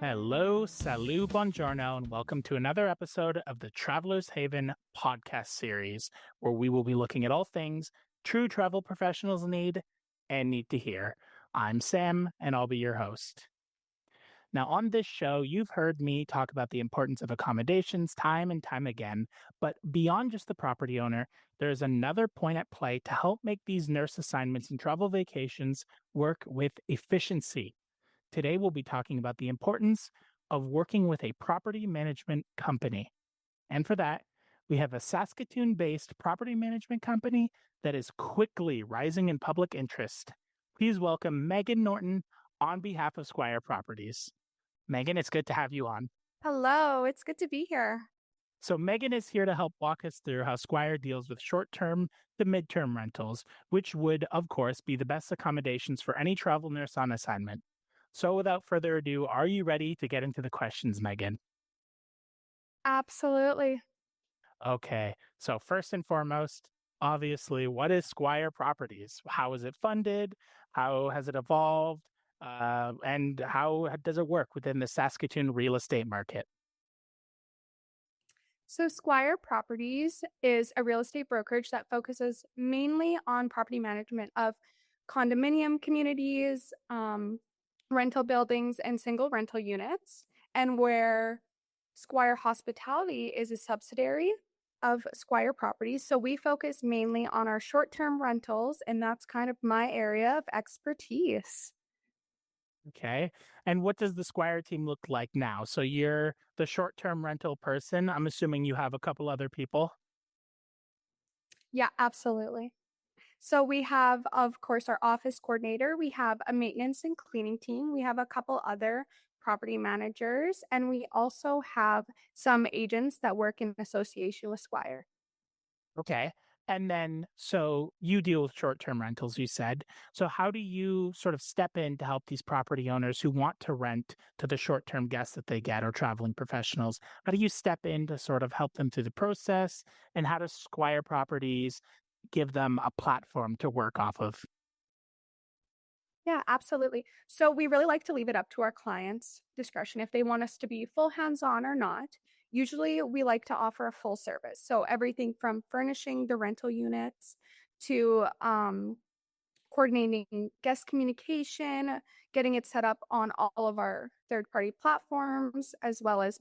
Hello, salut, buongiorno, and welcome to another episode of the Traveler's Haven podcast series, where we will be looking at all things true travel professionals need and need to hear. I'm Sam, and I'll be your host. Now, on this show, you've heard me talk about the importance of accommodations time and time again, but beyond just the property owner, there is another point at play to help make these nurse assignments and travel vacations work with efficiency. Today, we'll be talking about the importance of working with a property management company. And for that, we have a Saskatoon based property management company that is quickly rising in public interest. Please welcome Megan Norton on behalf of Squire Properties. Megan, it's good to have you on. Hello, it's good to be here. So, Megan is here to help walk us through how Squire deals with short term to mid term rentals, which would, of course, be the best accommodations for any travel nurse on assignment. So, without further ado, are you ready to get into the questions, Megan? Absolutely. Okay, so first and foremost, obviously, what is Squire Properties? How is it funded? How has it evolved? And how does it work within the Saskatoon real estate market? So, Squire Properties is a real estate brokerage that focuses mainly on property management of condominium communities, rental buildings, and single rental units. And where Squire Hospitality is a subsidiary of Squire Properties. So, we focus mainly on our short term rentals, and that's kind of my area of expertise. Okay. And what does the Squire team look like now? So you're the short term rental person. I'm assuming you have a couple other people. Yeah, absolutely. So we have, of course, our office coordinator. We have a maintenance and cleaning team. We have a couple other property managers, and we also have some agents that work in association with Squire. Okay. And then, so you deal with short term rentals, you said. So, how do you sort of step in to help these property owners who want to rent to the short term guests that they get or traveling professionals? How do you step in to sort of help them through the process? And how does Squire Properties give them a platform to work off of? Yeah, absolutely. So we really like to leave it up to our clients' discretion if they want us to be full hands-on or not. Usually we like to offer a full service. So everything from furnishing the rental units to coordinating guest communication, getting it set up on all of our third-party platforms, as well as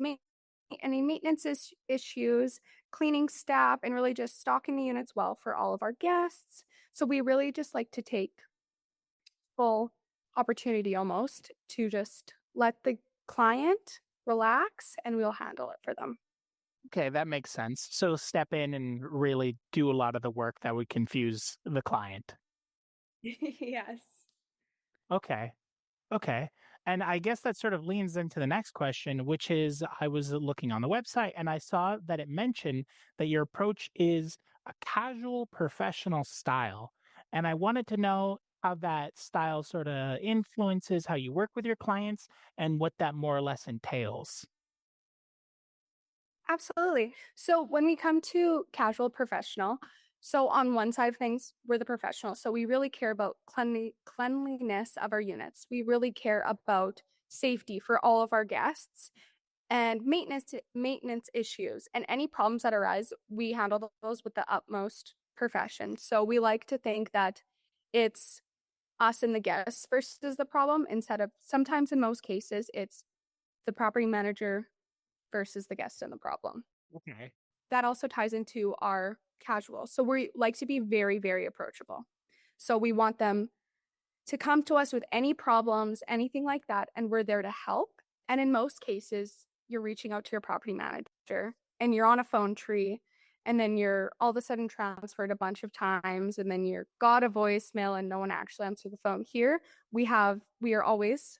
any maintenance issues, cleaning staff, and really just stocking the units well for all of our guests. So we really just like to take full opportunity almost to just let the client relax and we'll handle it for them. Okay, that makes sense. So, step in and really do a lot of the work that would confuse the client. Yes. Okay. Okay. And I guess that sort of leans into the next question, which is I was looking on the website and I saw that it mentioned that your approach is a casual professional style. And I wanted to know how that style sort of influences how you work with your clients and what that more or less entails. Absolutely. So when we come to casual professional, so on one side of things, we're the professional. So we really care about cleanliness of our units. We really care about safety for all of our guests and maintenance issues and any problems that arise, we handle those with the utmost profession. So we like to think that it's us and the guests versus the problem instead of sometimes in most cases it's the property manager versus the guest and the problem. Okay. That also ties into our casual. So we like to be very, very approachable. So we want them to come to us with any problems, anything like that, and we're there to help. And in most cases, you're reaching out to your property manager and you're on a phone tree and then you're all of a sudden transferred a bunch of times and then you're got a voicemail and no one actually answered the phone. Here, we are always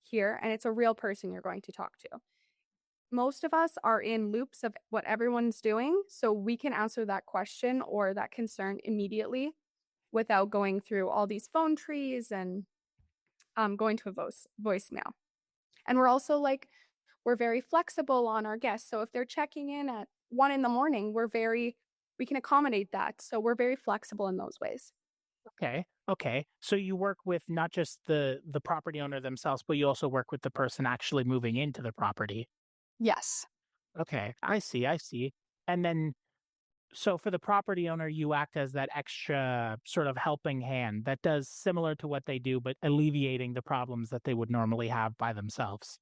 here and it's a real person you're going to talk to. Most of us are in loops of what everyone's doing, so we can answer that question or that concern immediately without going through all these phone trees and going to a voicemail. And we're very flexible on our guests. So if they're checking in at 1 a.m, we can accommodate that. So we're very flexible in those ways. Okay. Okay. So you work with not just the property owner themselves, but you also work with the person actually moving into the property. Yes. Okay. I see. I see. And then so for the property owner, you act as that extra sort of helping hand that does similar to what they do, but alleviating the problems that they would normally have by themselves.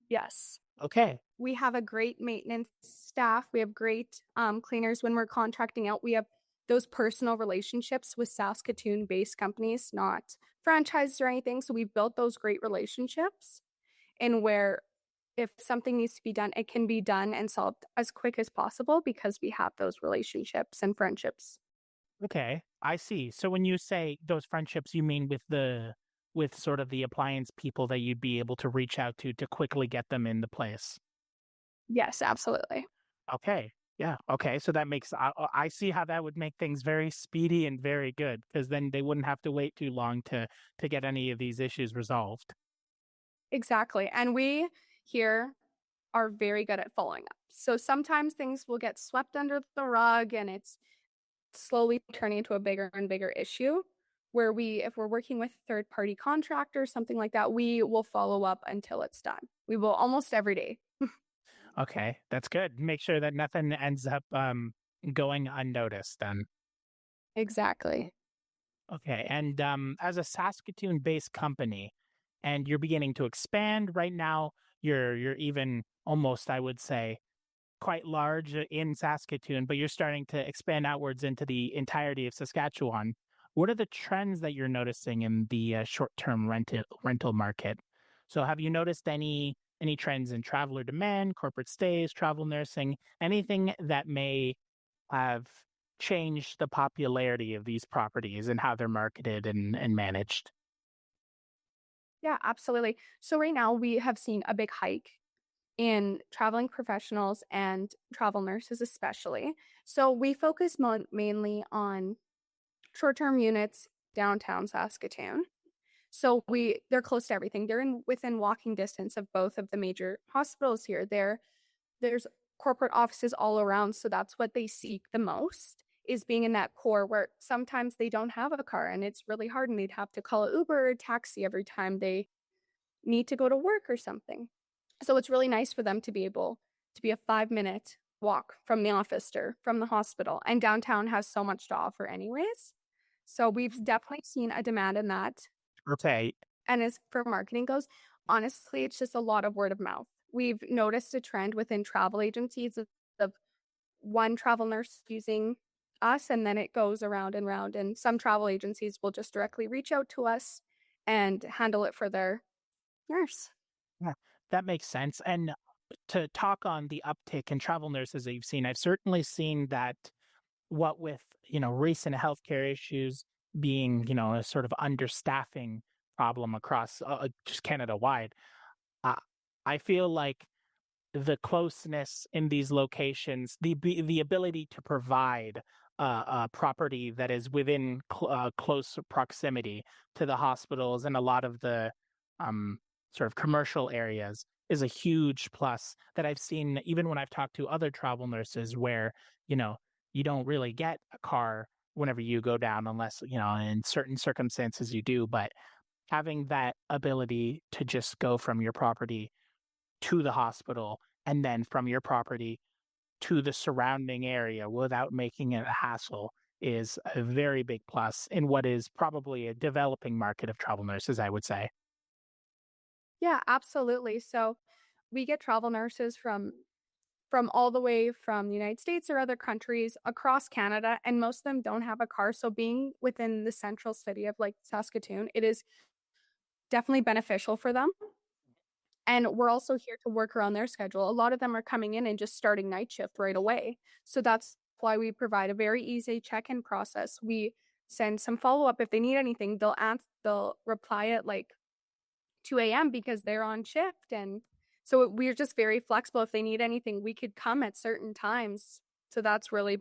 Yes. Okay. We have a great maintenance staff. We have great cleaners when we're contracting out. We have those personal relationships with Saskatoon based companies, not franchises or anything. So we've built those great relationships and where if something needs to be done, it can be done and solved as quick as possible because we have those relationships and friendships. Okay. I see. So when you say those friendships, you mean with sort of the appliance people that you'd be able to reach out to quickly get them into place. Yes, absolutely. Okay. Yeah. Okay. So that makes I see how that would make things very speedy and very good because then they wouldn't have to wait too long to get any of these issues resolved. Exactly. And we here are very good at following up. So sometimes things will get swept under the rug and it's slowly turning into a bigger and bigger issue where if we're working with third party contractors, something like that, we will follow up until it's done. We will almost every day. Okay, that's good. Make sure that nothing ends up going unnoticed then. Exactly. Okay, and as a Saskatoon-based company, and you're beginning to expand right now, you're even almost, I would say, quite large in Saskatoon, but you're starting to expand outwards into the entirety of Saskatchewan. What are the trends that you're noticing in the short-term rental market? So, have you noticed any trends in traveler demand, corporate stays, travel nursing, anything that may have changed the popularity of these properties and how they're marketed and managed? Yeah, absolutely. So right now we have seen a big hike in traveling professionals and travel nurses especially. So we focus mainly on short-term units downtown Saskatoon. So they're close to everything. They're in within walking distance of both of the major hospitals here. There's corporate offices all around, so that's what they seek the most is being in that core where sometimes they don't have a car and it's really hard and they'd have to call an Uber or a taxi every time they need to go to work or something. So it's really nice for them to be able to be a 5-minute walk from the office or from the hospital. And downtown has so much to offer anyways. So we've definitely seen a demand in that. Okay. And as for marketing goes, honestly, it's just a lot of word of mouth. We've noticed a trend within travel agencies of one travel nurse using us, and then it goes around and round. And some travel agencies will just directly reach out to us and handle it for their nurse. Yeah, that makes sense. And to talk on the uptick in travel nurses that you've seen, I've certainly seen that what with, recent healthcare issues being, a sort of understaffing problem across just Canada wide, uh, I feel like the closeness in these locations, the ability to provide a property that is within close proximity to the hospitals and a lot of the um, sort of commercial areas is a huge plus that I've seen even when I've talked to other travel nurses where, you know, you don't really get a car whenever you go down unless, in certain circumstances you do, but having that ability to just go from your property to the hospital and then from your property to the surrounding area without making it a hassle is a very big plus in what is probably a developing market of travel nurses, I would say. Yeah, absolutely. So we get travel nurses from all the way from the United States or other countries across Canada, and most of them don't have a car. So being within the central city of like Saskatoon, it is definitely beneficial for them. And we're also here to work around their schedule. A lot of them are coming in and just starting night shift right away. So that's why we provide a very easy check-in process. We send some follow-up if they need anything. They'll reply at like 2 a.m. because they're on shift. And so we're just very flexible. If they need anything, we could come at certain times. So that's really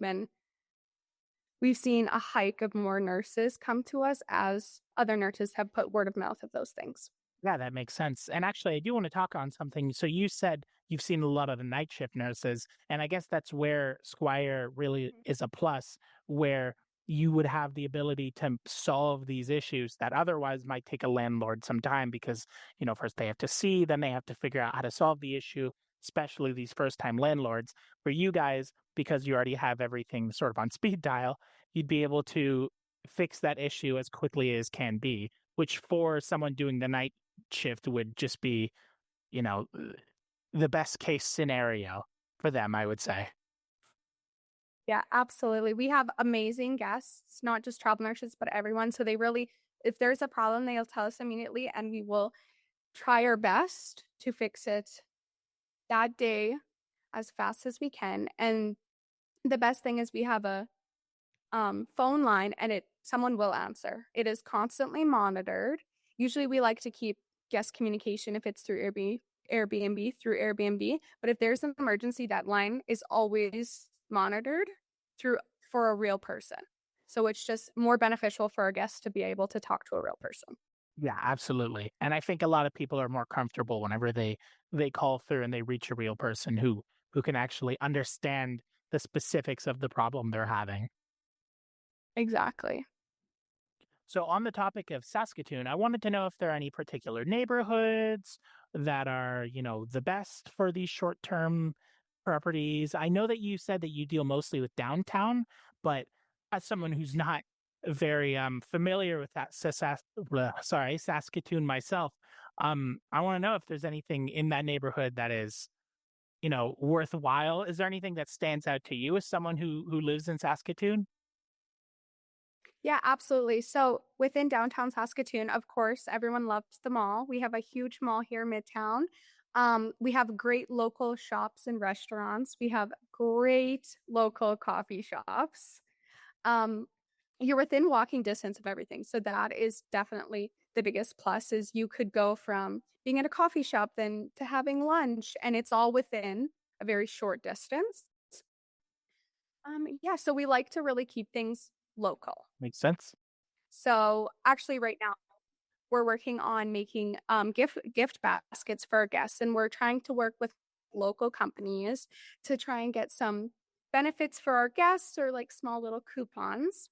we've seen a hike of more nurses come to us as other nurses have put word of mouth of those things. Yeah, that makes sense. And actually, I do want to talk on something. So you said you've seen a lot of the night shift nurses, and I guess that's where Squire really Mhm. is a plus, where you would have the ability to solve these issues that otherwise might take a landlord some time because, first they have to see, then they have to figure out how to solve the issue, especially these first time landlords. For you guys, because you already have everything sort of on speed dial, you'd be able to fix that issue as quickly as can be, which for someone doing the night shift would just be, you know, the best case scenario for them, I would say. Yeah, absolutely. We have amazing guests, not just travel nurses, but everyone. So they really, if there's a problem, they'll tell us immediately and we will try our best to fix it that day as fast as we can. And the best thing is we have a phone line and someone will answer. It is constantly monitored. Usually we like to keep guest communication if it's through Airbnb, but if there's an emergency, that line is always monitored through for a real person. So it's just more beneficial for our guests to be able to talk to a real person. Yeah, absolutely. And I think a lot of people are more comfortable whenever they call through and they reach a real person who can actually understand the specifics of the problem they're having. Exactly. So, on the topic of Saskatoon, I wanted to know if there are any particular neighborhoods that are, the best for these short term properties. I know that you said that you deal mostly with downtown, but as someone who's not very familiar with Saskatoon myself, I want to know if there's anything in that neighborhood that is, worthwhile. Is there anything that stands out to you as someone who lives in Saskatoon? Yeah, absolutely. So within downtown Saskatoon, of course, everyone loves the mall. We have a huge mall here midtown. We have great local shops and restaurants. We have great local coffee shops. Um, you're within walking distance of everything. So that is definitely the biggest plus is you could go from being at a coffee shop then to having lunch and it's all within a very short distance. Yeah, so we like to really keep things local. Makes sense. So actually right now we're working on making gift baskets for our guests and we're trying to work with local companies to try and get some benefits for our guests or like small little coupons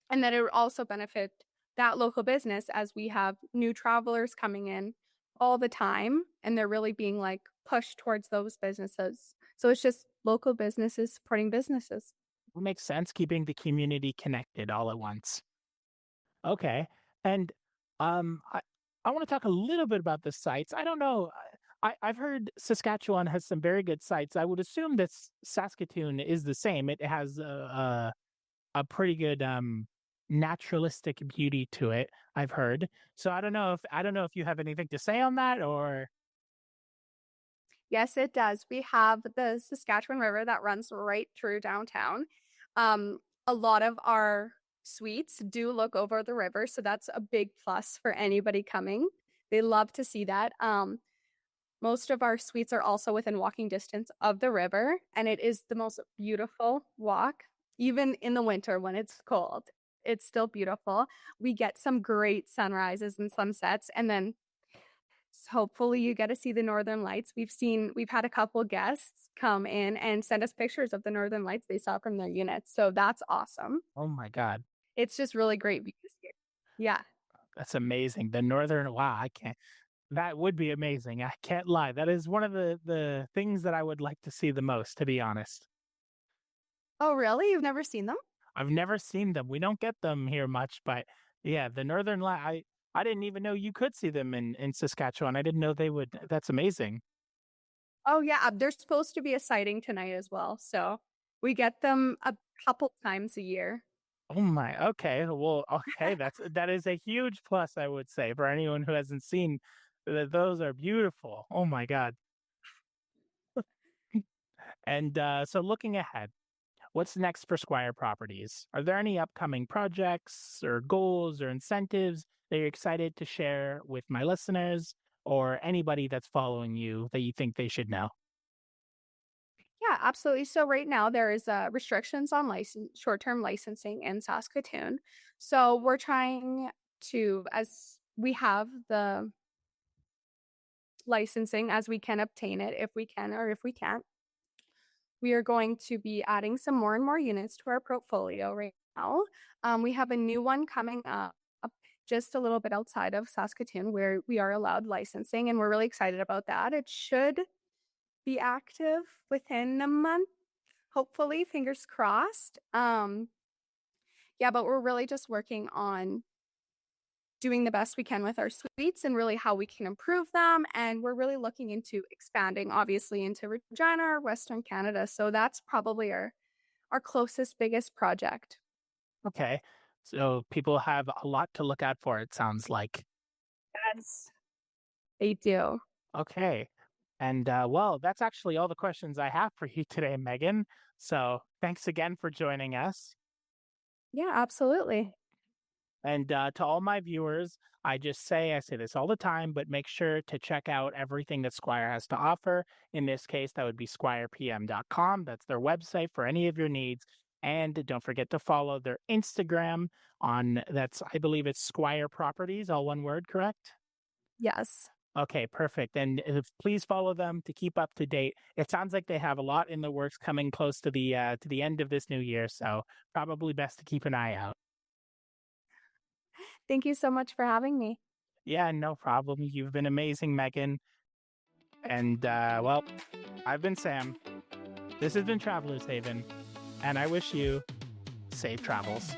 and that it would also benefit that local business as we have new travelers coming in all the time and they're really being like pushed towards those businesses. So it's just local businesses supporting businesses. It makes sense keeping the community connected all at once. Okay. And I want to talk a little bit about the sites. I don't know. I've heard Saskatchewan has some very good sites. I would assume that Saskatoon is the same. It has a pretty good naturalistic beauty to it, I've heard. So I don't know if you have anything to say on that or Yes, it does. We have the Saskatchewan River that runs right through downtown. A lot of our suites do look over the river, so that's a big plus for anybody coming. They love to see that. Most of our suites are also within walking distance of the river, and it is the most beautiful walk, even in the winter when it's cold. It's still beautiful. We get some great sunrises and sunsets, and then hopefully you get to see the northern lights. We've had a couple guests come in and send us pictures of the northern lights they saw from their units. So that's awesome. oh my God, It's just really great views here. Yeah. that's amazing. The northern wow, I can't that would be amazing. I can't lie. That is one of the things that I would like to see the most, to be honest. Oh, really? You've never seen them? I've never seen them. We don't get them here much, but yeah, the northern light. I didn't even know you could see them in Saskatchewan. I didn't know they would. That's amazing. Oh, yeah. There's supposed to be a sighting tonight as well. So we get them a couple times a year. Oh my. Okay. Well. Okay. That is a huge plus. I would say for anyone who hasn't seen. Those are beautiful. Oh my God. And so looking ahead. What's next for Squire Properties? Are there any upcoming projects or goals or incentives that you're excited to share with my listeners or anybody that's following you that you think they should know? Yeah, absolutely. So right now there is restrictions on short-term licensing in Saskatoon. So we're trying to, as we have the licensing as we can obtain it, if we can or if we can't, we are going to be adding some more and more units to our portfolio right now. We have a new one coming up just a little bit outside of Saskatoon where we are allowed licensing, and we're really excited about that. It should be active within a month, hopefully, fingers crossed. Yeah, but we're really just working on doing the best we can with our suites and really how we can improve them. And we're really looking into expanding, obviously, into Regina or Western Canada. So that's probably our closest, biggest project. Okay. So people have a lot to look out for, it sounds like. Yes, they do. Okay. And well, that's actually all the questions I have for you today, Megan. So thanks again for joining us. Yeah, absolutely. And to all my viewers, I say this all the time, but make sure to check out everything that Squire has to offer. In this case, that would be squirepm.com. That's their website for any of your needs. And don't forget to follow their Instagram I believe it's Squire Properties, all one word, correct? Yes. Okay, perfect. And please follow them to keep up to date. It sounds like they have a lot in the works coming close to the end of this new year, so probably best to keep an eye out. Thank you so much for having me. Yeah, no problem. You've been amazing, Megan. And well, I've been Sam. This has been Traveler's Haven, and I wish you safe travels.